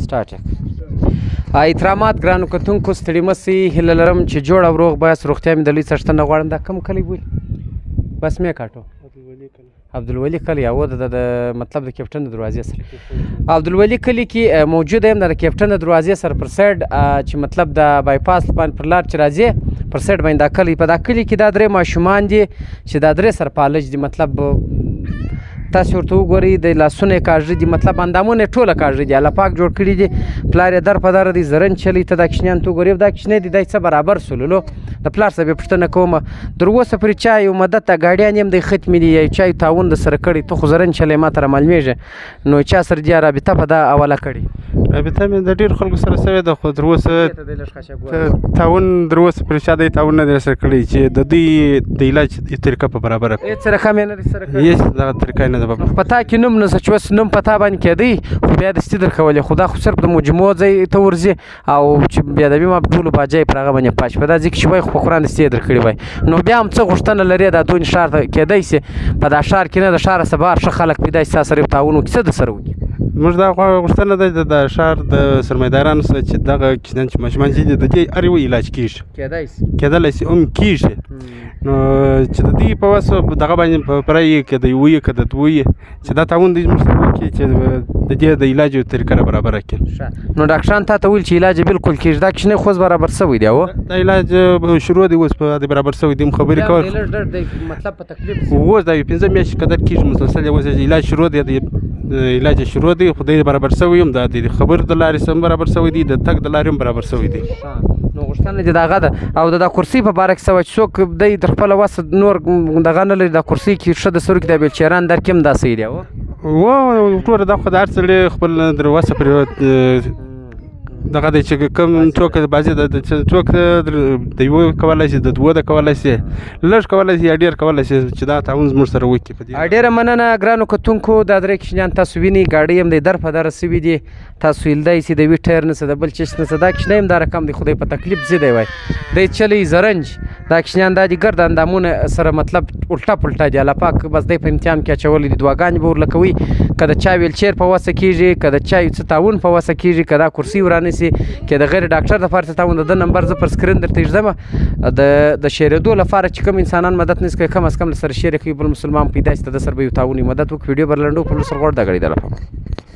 سټارټ احترامات ګرانو کتونکو ستړي مه سئ هیله لرم چې جوړ او روغ به یاست روغتیا مې د لوی څښتن نه غواړم دا کوم کلی بولي بس مې کاټو عبدالولي کلی او د مطلب د کیپټن د دروازې سره عبدالولي کلی کې موجوده یم د کیپټن د دروازې سره پر سایډ چې مطلب د بایپاس باندې پر لار چې راځې پر سایډ باندې دا کلی په دا کلي کې دا درې ماشومان دي چې دا درې سرپالج دي مطلب تاسو ورته وګورئ د لاسونه یې کاږه دي مطلب اندامونه یې ټوله کاږه دي الله پاک جوړ کړي دي پلار یې در په دره دی زرن چلی ته دا کوچنیان ته وګورئ دا کوچنی دي دا څه برابر سوللو د پلار صاحب یې پوښتنه کومه تر اوسه پورې چا یو مدت ته ګاډیان یم دی ختمې دي یا چا یو تاوان د سره کړی ته خو زرن چلی ما ته رامعلومېږي نو چا سره دې رابطه په دا اوله کړې رابطه مې د ډېرو خلکو سره شوې ده خو تر اوسه تاوان تر اوسه پورې چا دی تاوان نه دی سره کړی چې د دوی د علاج طریقه په برابره کړي هېڅ رقم یې نه دی سره کړی هېڅ دغه طریقه یې نه ده په تا کې نوم نسته چې اوس نوم په تا باندې کېدی خو بیا دستي درکولې خو دا خو صرف د مجموعو ځای ته ورځي او چې بېادبي ما ټولو باجی پر هغه باندې پاش په دا ځای کې چې وایي خو په قرآن دستي یې درکړي وای نو بیا هم څه غوښتنه لرې دا دونې ښار ته کېدی سي په دا ښار کې نه د ښاره څه بهر ښه خلک پیدا سي تا سره یو تعاون وکړي څه در سره وکړي موږ دا غوښتنه ده د ښار د سرمایه‌دارانو سره چې دغه کوچنیان چې ماشومان دي د دې هر یو علاج کېږي کېدلی سي هم کېږي نو چې د دې په وس دغه باندې په پرای کې د یوې که د دوی چې دا تعاون دوی موږ سره وکړي چې د دې د علاج یو طریقه برابره کړي نو ډاکټران تا ته ویل چې علاج بالکل کېږي دا کوچنی خو اوس برابر شوی دی دا علاج شروع دی اوس په دې برابر شوی دی خبرې کول مطلب په تکلیف اوس دا 15 میاشتې قدر کېږي مسلسل اوس علاج شروع دی علاج شروع دی خو دی برابر شوی هم دا د خبر د لارې سم برابر شوی دی د تګ د لارې هم برابر شوی دی نو غوښتنه دې د هغه ده او د دا کرسۍ په باره کې څه وه چې څوک دی تر خپله وسه نور دغه نه لري دا کرسۍ کې ښه د سرو کې دا بیلچیران در کې هم دا صحیح دی ټوله دا خو د هر سړي خپل در وسه پرې دغه دی چې کوم څوک بعضې څوک د یوه کولی شي د دوه د کولی شي لږ کولی شي یا ډېر کولی شي چې دا تعاون زموږ سره وکړي په دې ډېره مننه ګرانو کتونکو دا درې کوچنیان تاسو وینئ ګاډۍ هم دی در په دره سوي دي تاسو ویلدی سي د یوې ټایر نسته د بل چیز نسته دا کوچنی هم دا رقم دی خدای په تکلیف ضدی وای دی چلی زرنج دا کوچنیان دا دي ګرد اندامونه سره مطلب الټا پلټا دي الله پاک بس دی په امتحان کې اچولی دي دعاګانې به ورله کوي که د چا ویلچیر په وسه کېږي که د چا یو څه تعاون په وسه کېږي که دا کرسۍ ورانه سي که د غیر ډاکټر دپاره څه تعاون د ده نمبر زه پر سکرین درته ایږدمه د شیرېدو لپاره چې کوم انسانان مدد نشي کوي کم از کم له سره شیر یې کوي بل مسلمان پیدا شي د ده سره به یو تعاون مدد وکړي ویډیو به لنډو په لوسر غوړ دا غړي د لپاره